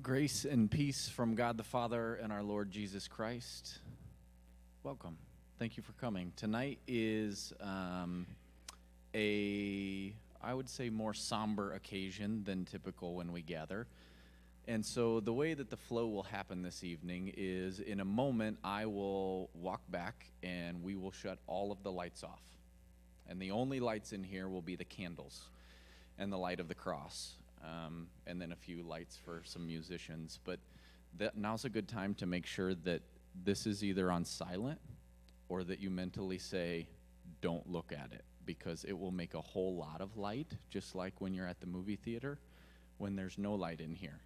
Grace and peace from God the Father and our Lord Jesus Christ. Welcome. Thank you for coming. Tonight is I would say, more somber occasion than typical when we gather. And so the way that the flow will happen this evening is in a moment I will walk back and we will shut all of the lights off. And the only lights in here will be the candles and the light of the cross. And then a few lights for some musicians. But now's a good time to make sure that this is either on silent or that you mentally say, don't look at it, because it will make a whole lot of light, just like when you're at the movie theater, when there's no light in here.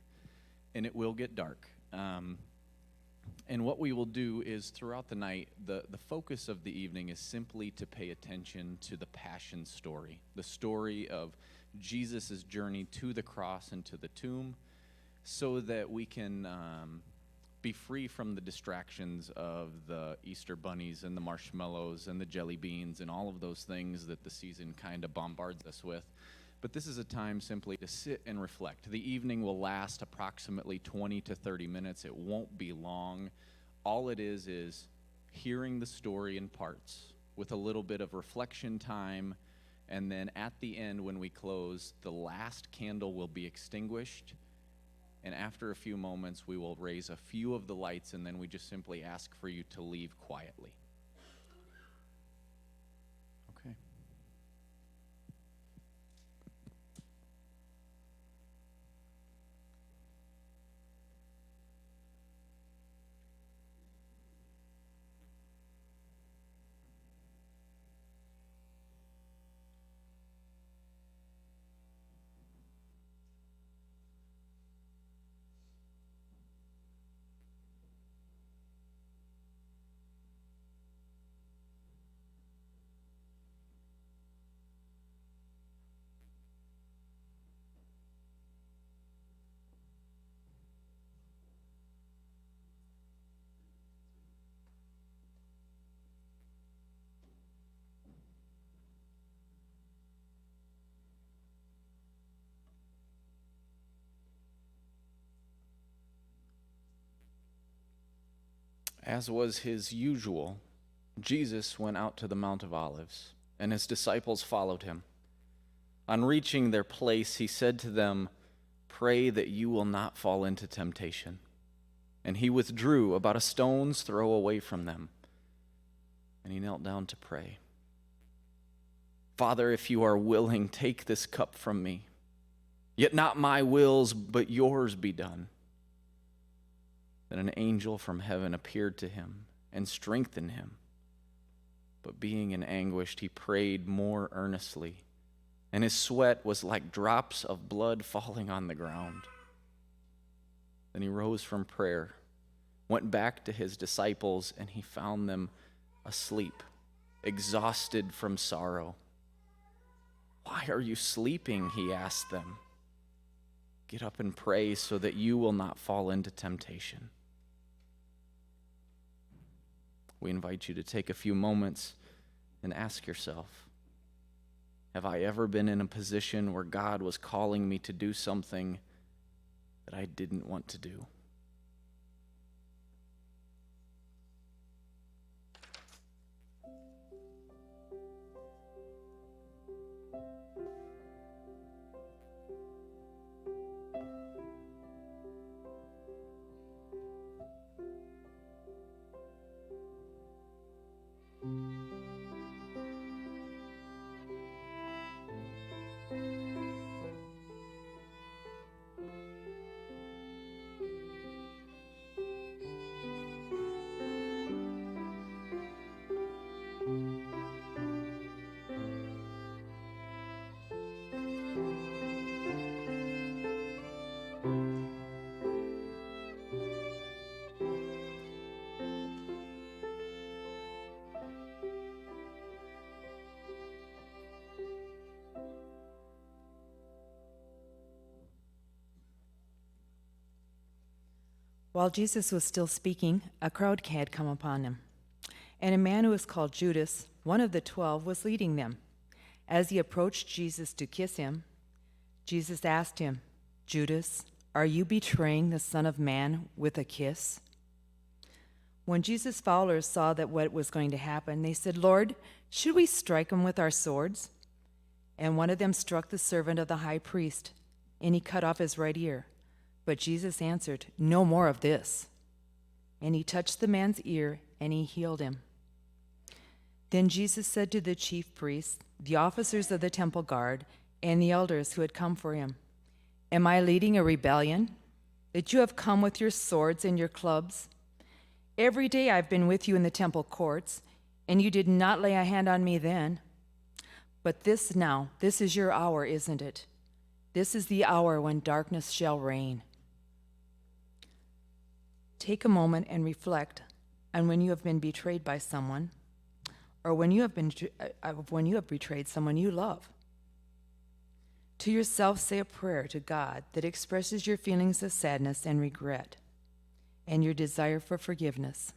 And it will get dark. And what we will do is throughout the night, the focus of the evening is simply to pay attention to the Passion story, the story of Jesus' journey to the cross and to the tomb, so that we can be free from the distractions of the Easter bunnies and the marshmallows and the jelly beans and all of those things that the season kind of bombards us with. But this is a time simply to sit and reflect. The evening will last approximately 20 to 30 minutes. It won't be long. All it is hearing the story in parts with a little bit of reflection time. And then at the end, when we close, the last candle will be extinguished. And after a few moments, we will raise a few of the lights, and then we just simply ask for you to leave quietly. Okay. As was his usual, Jesus went out to the Mount of Olives, and his disciples followed him. On reaching their place, he said to them, "Pray that you will not fall into temptation." And he withdrew about a stone's throw away from them, and he knelt down to pray. "Father, if you are willing, take this cup from me. Yet not my wills, but yours be done." Then an angel from heaven appeared to him and strengthened him. But being in anguish, he prayed more earnestly, and his sweat was like drops of blood falling on the ground. Then he rose from prayer, went back to his disciples, and he found them asleep, exhausted from sorrow. "Why are you sleeping?" he asked them. "Get up and pray so that you will not fall into temptation." We invite you to take a few moments and ask yourself, have I ever been in a position where God was calling me to do something that I didn't want to do? While Jesus was still speaking, a crowd had come upon him, and a man who was called Judas, one of the 12, was leading them. As he approached Jesus to kiss him, Jesus asked him, "Judas, are you betraying the Son of Man with a kiss?" When Jesus' followers saw that what was going to happen, they said, "Lord, should we strike him with our swords?" And one of them struck the servant of the high priest, and he cut off his right ear. But Jesus answered, "No more of this." And he touched the man's ear, and he healed him. Then Jesus said to the chief priests, the officers of the temple guard, and the elders who had come for him, "Am I leading a rebellion, that you have come with your swords and your clubs? Every day I've been with you in the temple courts, and you did not lay a hand on me then. But this is your hour, isn't it? This is the hour when darkness shall reign." Take a moment and reflect on when you have been betrayed by someone, or when you have betrayed someone you love. To yourself, say a prayer to God that expresses your feelings of sadness and regret, and your desire for forgiveness.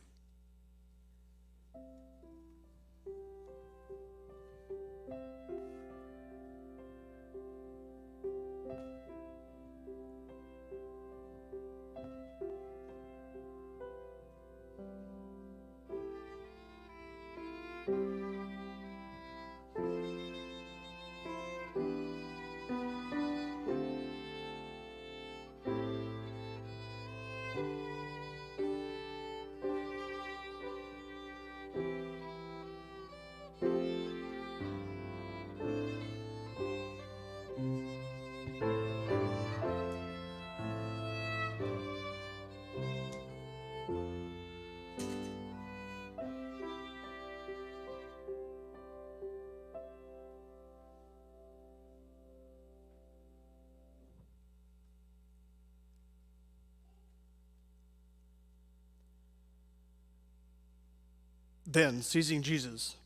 Then, seizing Jesus,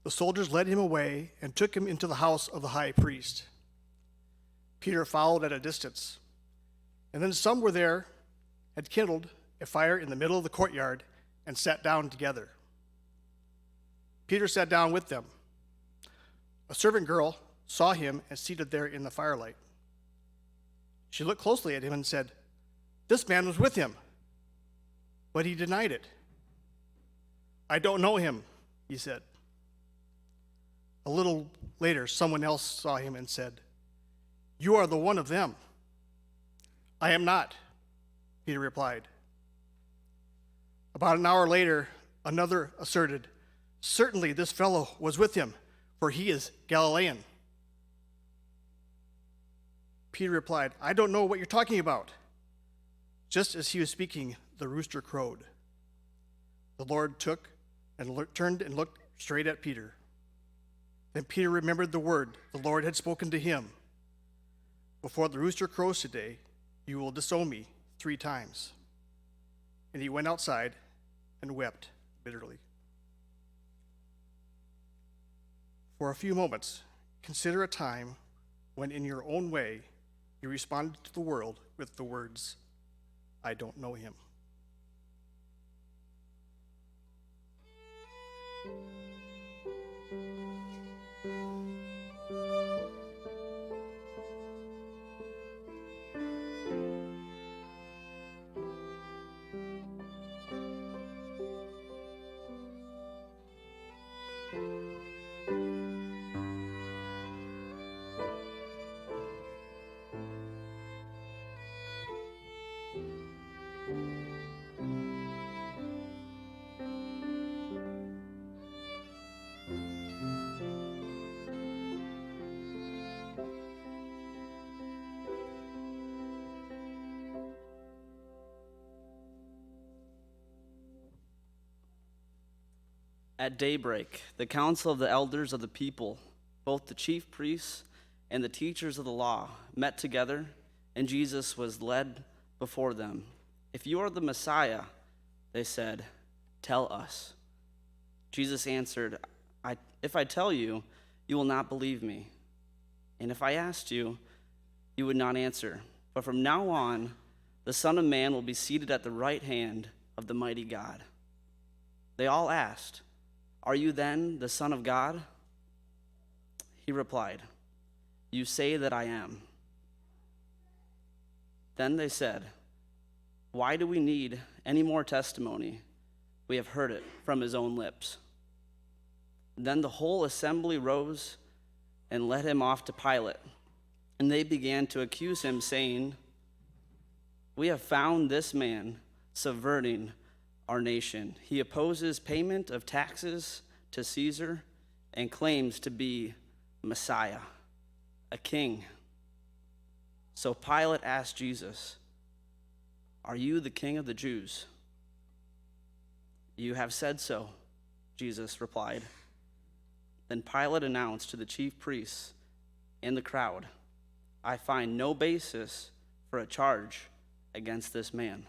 the soldiers led him away and took him into the house of the high priest. Peter followed at a distance, and then some were there, had kindled a fire in the middle of the courtyard, and sat down together. Peter sat down with them. A servant girl saw him and seated there in the firelight. She looked closely at him and said, "This man was with him." But he denied it. "I don't know him," he said. A little later, someone else saw him and said, "You are the one of them." "I am not," Peter replied. About an hour later, another asserted, "Certainly this fellow was with him, for he is Galilean." Peter replied, "I don't know what you're talking about." Just as he was speaking, the rooster crowed. The Lord turned and looked straight at Peter. Then Peter remembered the word the Lord had spoken to him. "Before the rooster crows today, you will disown me 3 times." And he went outside and wept bitterly. For a few moments, consider a time when in your own way you responded to the world with the words, "I don't know him." At daybreak, the council of the elders of the people, both the chief priests and the teachers of the law, met together, and Jesus was led before them. "If you are the Messiah," they said, "tell us." Jesus answered, If I tell you, you will not believe me. And if I asked you, you would not answer. But from now on, the Son of Man will be seated at the right hand of the mighty God." They all asked, "Are you then the Son of God?" He replied, "You say that I am." Then they said, "Why do we need any more testimony? We have heard it from his own lips." Then the whole assembly rose and led him off to Pilate. And they began to accuse him, saying, "We have found this man subverting our nation. He opposes payment of taxes to Caesar and claims to be Messiah, a king." So Pilate asked Jesus, "Are you the king of the Jews?" "You have said so," Jesus replied. Then Pilate announced to the chief priests and the crowd, "I find no basis for a charge against this man."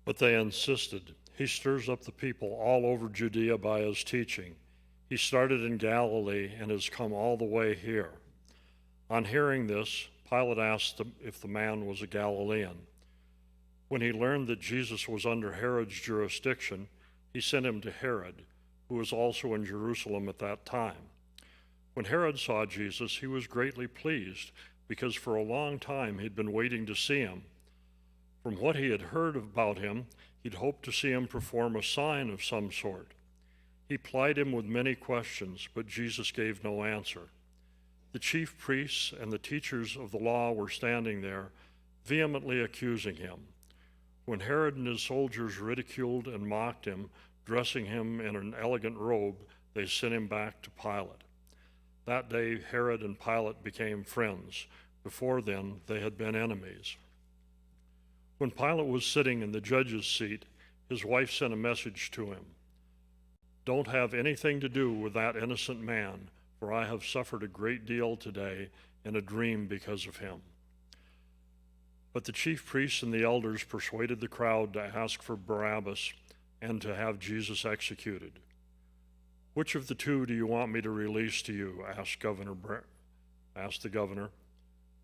But they insisted, "He stirs up the people all over Judea by his teaching. He started in Galilee and has come all the way here." On hearing this, Pilate asked if the man was a Galilean. When he learned that Jesus was under Herod's jurisdiction, he sent him to Herod, who was also in Jerusalem at that time. When Herod saw Jesus, he was greatly pleased, because for a long time he'd been waiting to see him. From what he had heard about him, he'd hoped to see him perform a sign of some sort. He plied him with many questions, but Jesus gave no answer. The chief priests and the teachers of the law were standing there, vehemently accusing him. When Herod and his soldiers ridiculed and mocked him, dressing him in an elegant robe, they sent him back to Pilate. That day, Herod and Pilate became friends. Before then, they had been enemies. When Pilate was sitting in the judge's seat, his wife sent a message to him. "Don't have anything to do with that innocent man, for I have suffered a great deal today in a dream because of him." But the chief priests and the elders persuaded the crowd to ask for Barabbas and to have Jesus executed. "Which of the two do you want me to release to you?" asked the governor.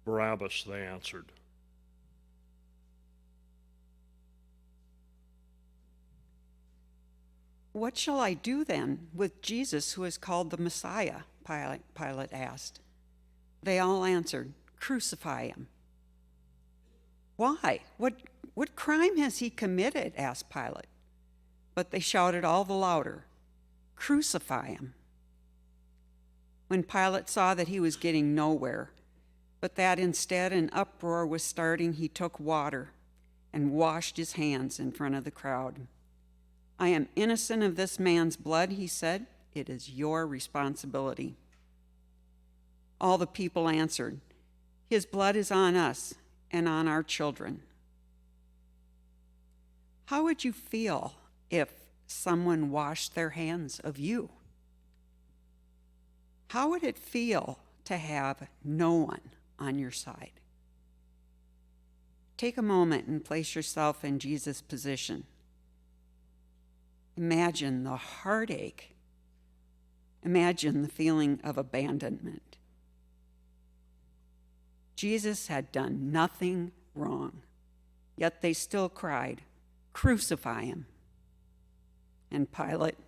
"Barabbas," they answered. "What shall I do then with Jesus, who is called the Messiah?" Pilate asked. They all answered, "Crucify him." "Why? What crime has he committed?" asked Pilate. But they shouted all the louder, "Crucify him." When Pilate saw that he was getting nowhere, but that instead an uproar was starting, he took water and washed his hands in front of the crowd. "I am innocent of this man's blood," he said. "It is your responsibility." All the people answered, "His blood is on us and on our children." How would you feel if someone washed their hands of you? How would it feel to have no one on your side? Take a moment and place yourself in Jesus' position. Imagine the heartache. Imagine the feeling of abandonment. Jesus had done nothing wrong, yet they still cried, "Crucify him." And Pilate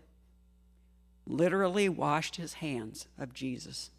literally washed his hands of Jesus.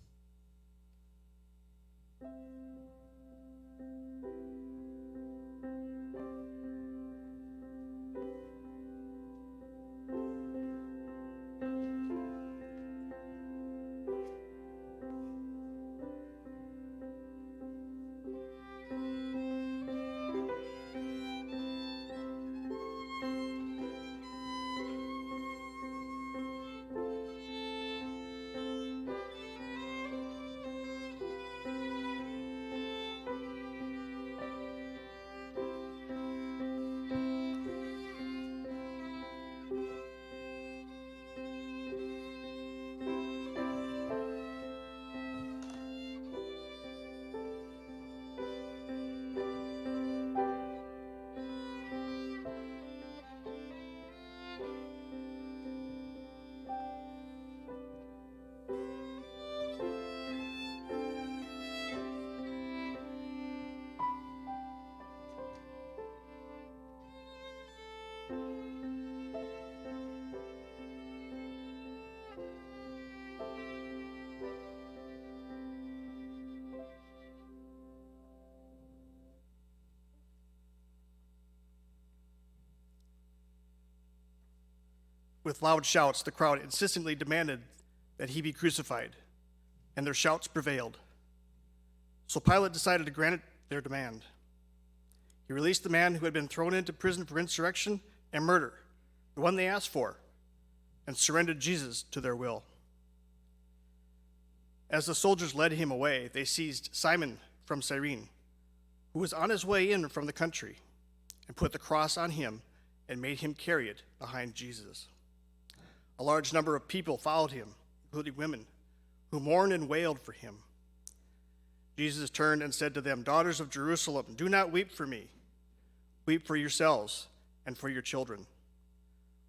with loud shouts, the crowd insistently demanded that he be crucified, and their shouts prevailed. So Pilate decided to grant their demand. He released the man who had been thrown into prison for insurrection and murder, the one they asked for, and surrendered Jesus to their will. As the soldiers led him away, they seized Simon from Cyrene, who was on his way in from the country, and put the cross on him and made him carry it behind Jesus. A large number of people followed him, including women, who mourned and wailed for him. Jesus turned and said to them, "Daughters of Jerusalem, do not weep for me. Weep for yourselves and for your children.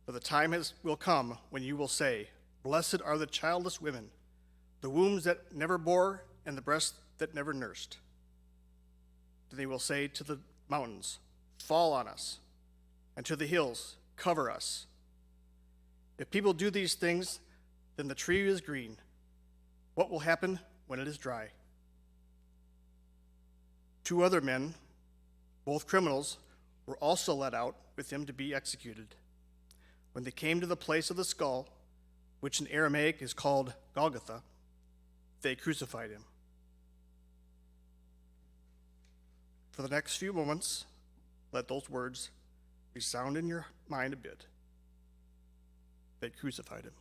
For the time will come when you will say, 'Blessed are the childless women, the wombs that never bore, and the breasts that never nursed.' Then they will say to the mountains, 'Fall on us,' and to the hills, 'Cover us.' If people do these things, then the tree is green. What will happen when it is dry?" 2 other men, both criminals, were also led out with him to be executed. When they came to the place of the skull, which in Aramaic is called Golgotha, they crucified him. For the next few moments, let those words resound in your mind a bit. They crucified him.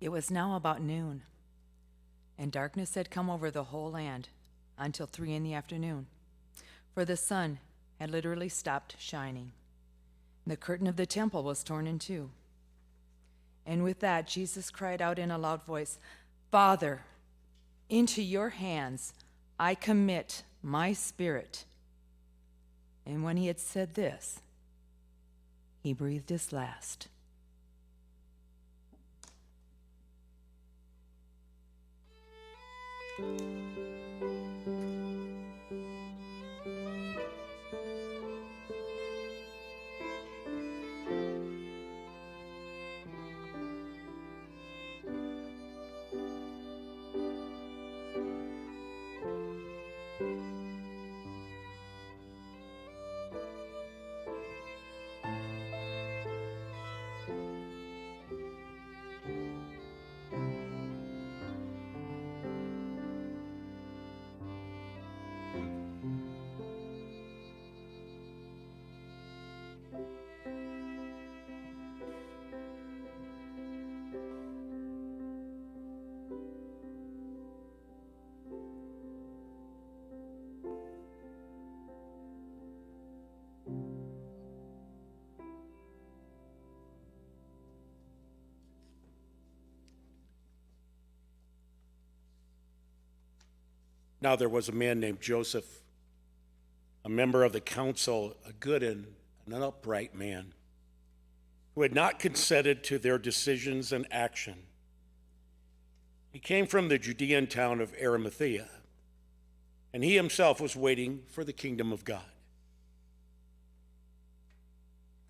It was now about noon, and darkness had come over the whole land until 3 p.m, for the sun had literally stopped shining. The curtain of the temple was torn in two. And with that, Jesus cried out in a loud voice, "Father, into your hands I commit my spirit." And when he had said this, he breathed his last. Now there was a man named Joseph, a member of the council, a good and an upright man, who had not consented to their decisions and action. He came from the Judean town of Arimathea, and he himself was waiting for the kingdom of God.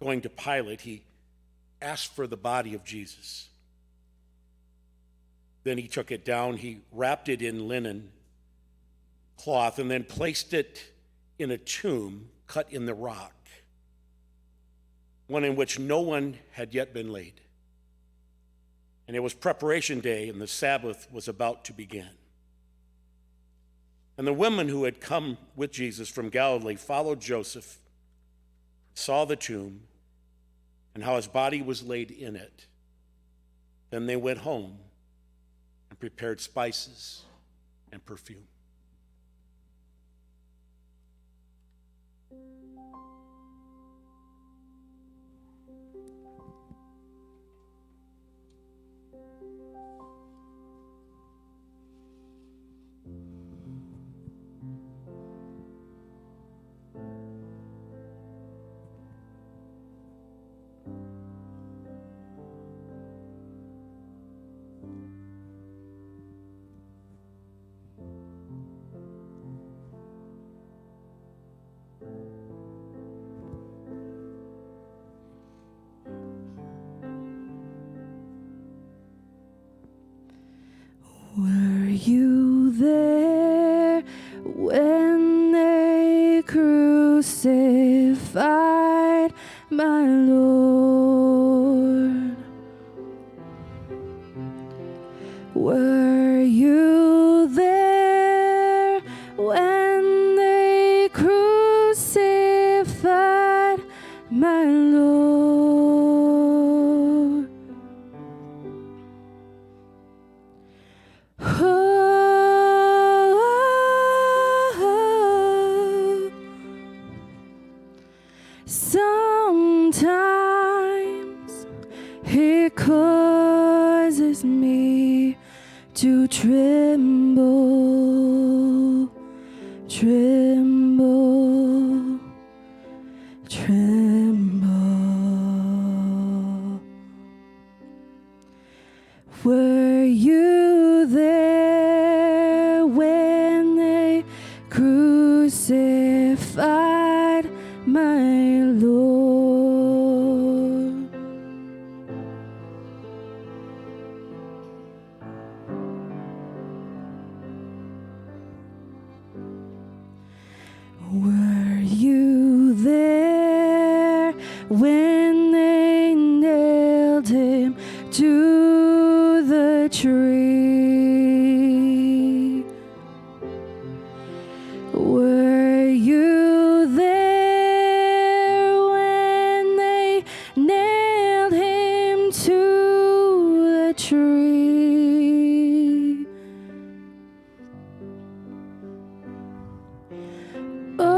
Going to Pilate, he asked for the body of Jesus. Then he took it down, he wrapped it in linen cloth, and then placed it in a tomb cut in the rock, one in which no one had yet been laid. And it was preparation day, and the Sabbath was about to begin. And the women who had come with Jesus from Galilee followed Joseph, saw the tomb, and how his body was laid in it. Then they went home and prepared spices and perfume. Were you there when they crucified my Lord? Were you there when they crucified my Lord? Oh, sometimes it causes me to tremble, tremble, tremble. Were you there when they crucified my Lord? Were you there when they nailed him to the tree? Were you there when they nailed him to the tree? Oh,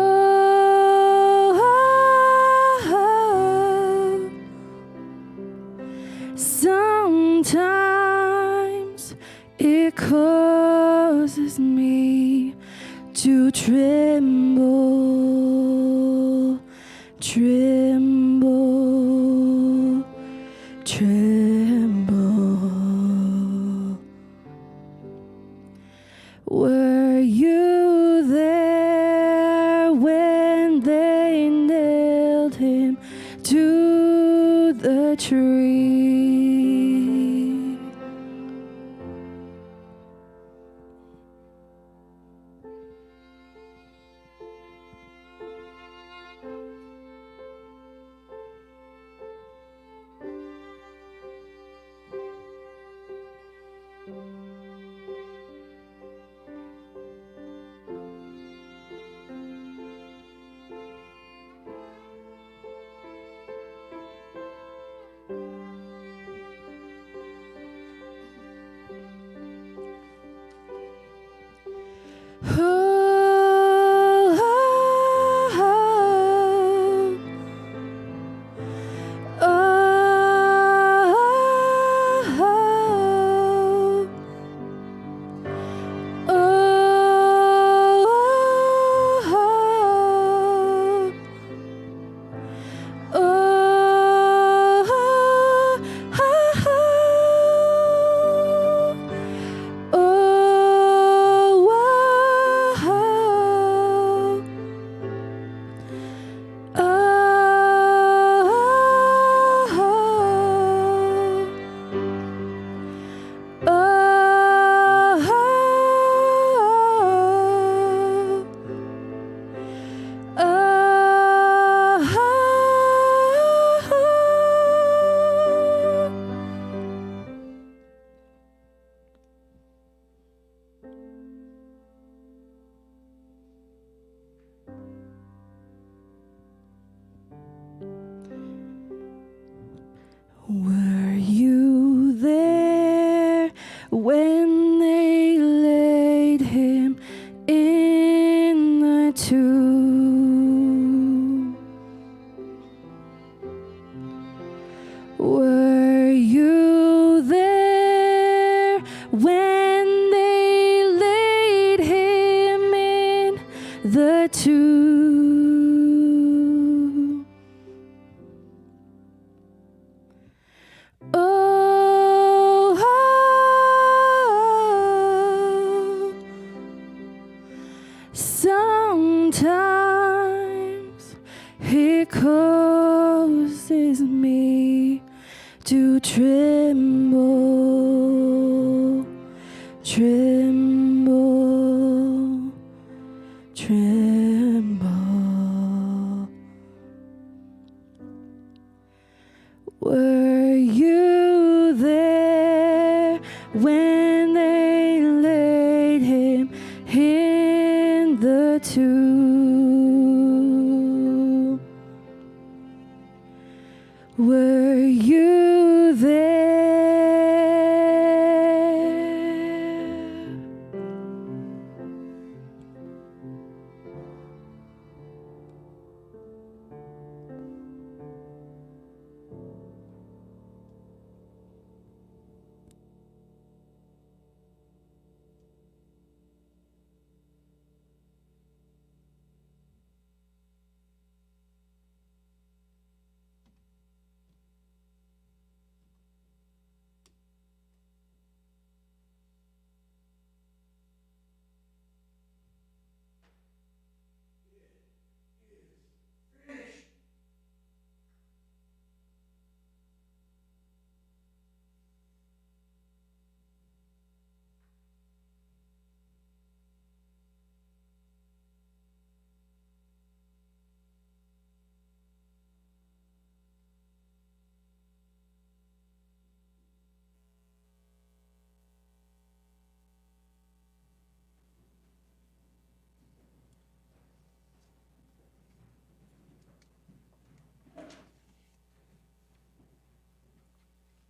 sometimes it causes me to tremble, tremble, tremble. Were you there when they nailed him to the tree? tomb. Oh, sometimes it causes me to tremble, tremble, tremble. Were you there when they laid him in the tomb? Were